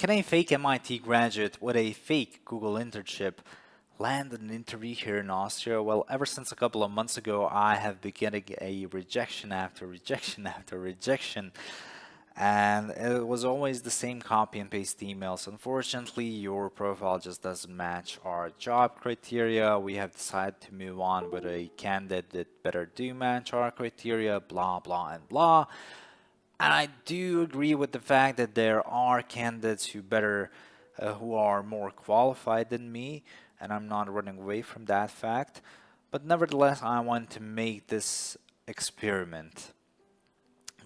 Can a fake MIT graduate with a fake Google internship land an interview here in Austria? Well, ever since a couple of months ago, I have been getting a rejection after rejection after rejection. And it was always the same copy and paste emails. Unfortunately, your profile just doesn't match our job criteria. We have decided to move on with a candidate that better do match our criteria, blah, blah, and blah. And I do agree with the fact that there are candidates who are more qualified than me, and I'm not running away from that fact. But nevertheless, I want to make this experiment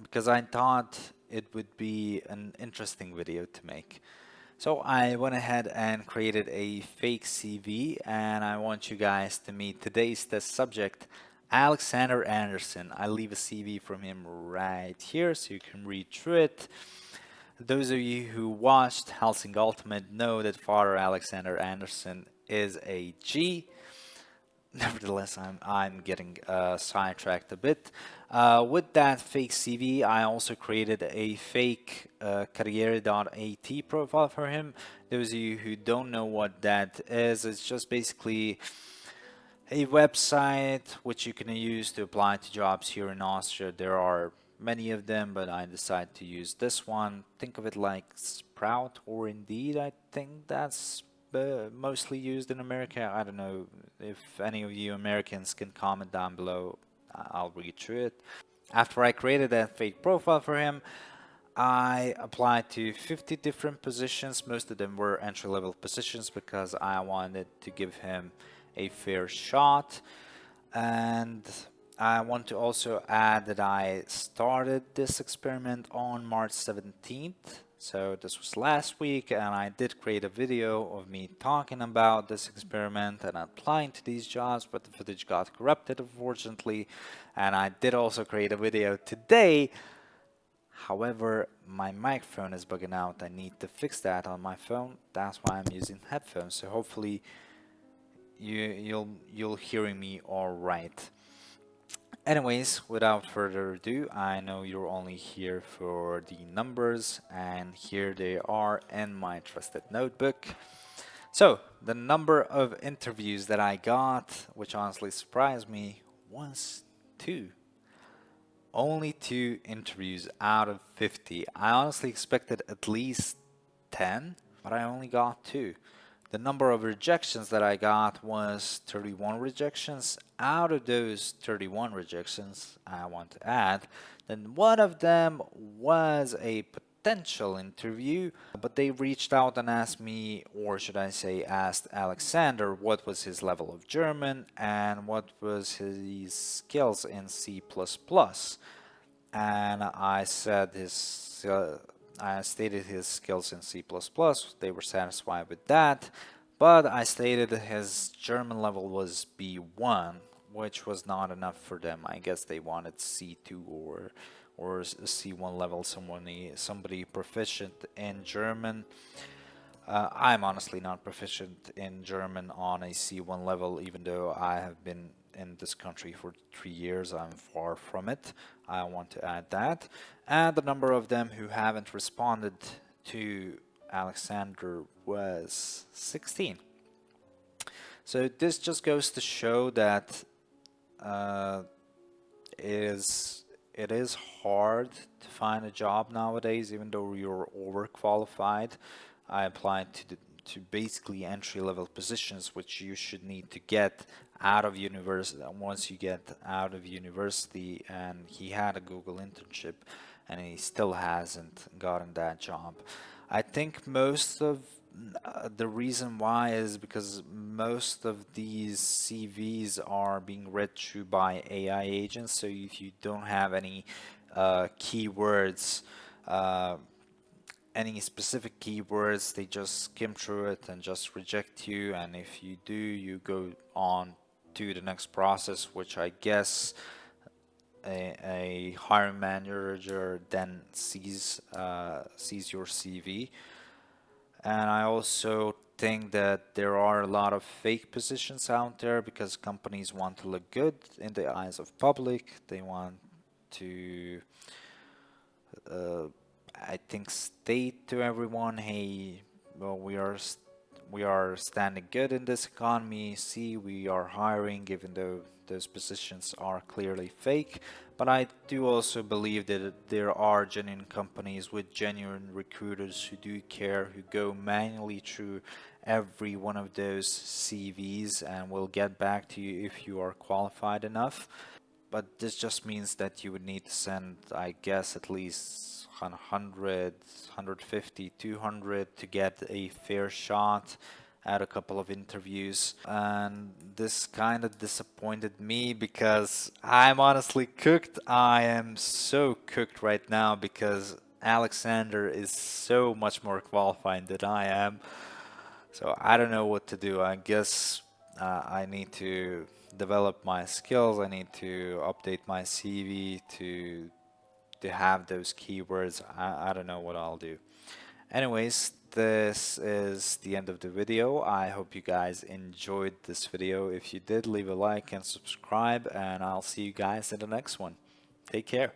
because I thought it would be an interesting video to make. So I went ahead and created a fake CV, and I want you guys to meet today's test subject, Alexander Anderson. I leave a CV from him right here so you can read through it. Those of you who watched Helsing Ultimate know that Father Alexander Anderson is a G. Nevertheless, I'm getting sidetracked a bit. With that fake CV, I also created a fake Karriere.at profile for him. Those of you who don't know what that is, it's just basically a website which you can use to apply to jobs here in Austria. There are many of them, but I decided to use this one. Think of it like Sprout or Indeed. I think that's mostly used in America. I don't know if any of you Americans can comment down below. I'll read through it. After I created that fake profile for him, I applied to 50 different positions. Most of them were entry-level positions because I wanted to give him a fair shot. And I want to also add that I started this experiment on March 17th. So this was last week, and I did create a video of me talking about this experiment and applying to these jobs, but the footage got corrupted, unfortunately. And I did also create a video today. However, my microphone is bugging out. I need to fix that on my phone. That's why I'm using headphones. So hopefully you'll hearing me all right. Anyways, without further ado, I know you're only here for the numbers, and here they are in my trusted notebook. So, the number of interviews that I got, which honestly surprised me, was 2. Only 2 interviews out of 50. I honestly expected at least 10, but I only got 2. The number of rejections that I got was 31 rejections. Out of those 31 rejections, I want to add, then one of them was a potential interview, but they reached out and asked me, or should I say asked Alexander, what was his level of German and what was his skills in C++. And I said I stated his skills in C++. They were satisfied with that, but I stated that his German level was B1, which was not enough for them. I guess they wanted C2 or C1 level, somebody proficient in German. I'm honestly not proficient in German on a C1 level, even though I have been in this country for 3 years. I'm far from it. I want to add that. And the number of them who haven't responded to Alexander was 16. So this just goes to show that it is hard to find a job nowadays, even though you're overqualified. I applied to basically entry-level positions, which you should need to get out of university. Once you get out of university, and he had a Google internship, and he still hasn't gotten that job. I think most of the reason why is because most of these CVs are being read through by AI agents. So if you don't have any keywords, any specific keywords, they just skim through it and just reject you. And if you do, you go on to the next process, which I guess a hiring manager then sees your CV. And I also think that there are a lot of fake positions out there because companies want to look good in the eyes of public. They want to I think state to everyone, hey, well, we are standing good in this economy. See, we are hiring, even though those positions are clearly fake. But I do also believe that there are genuine companies with genuine recruiters who do care, who go manually through every one of those CVs and will get back to you if you are qualified enough. But this just means that you would need to send, I guess, at least 100, 150, 200 to get a fair shot at a couple of interviews. And this kind of disappointed me because I'm honestly cooked. I am so cooked right now because Alexander is so much more qualified than I am. So I don't know what to do. I guess I need to develop my skills. I need to update my CV to have those keywords. I don't know what I'll do. Anyways, this is the end of the video. I hope you guys enjoyed this video. If you did, leave a like and subscribe, and I'll see you guys in the next one. Take care.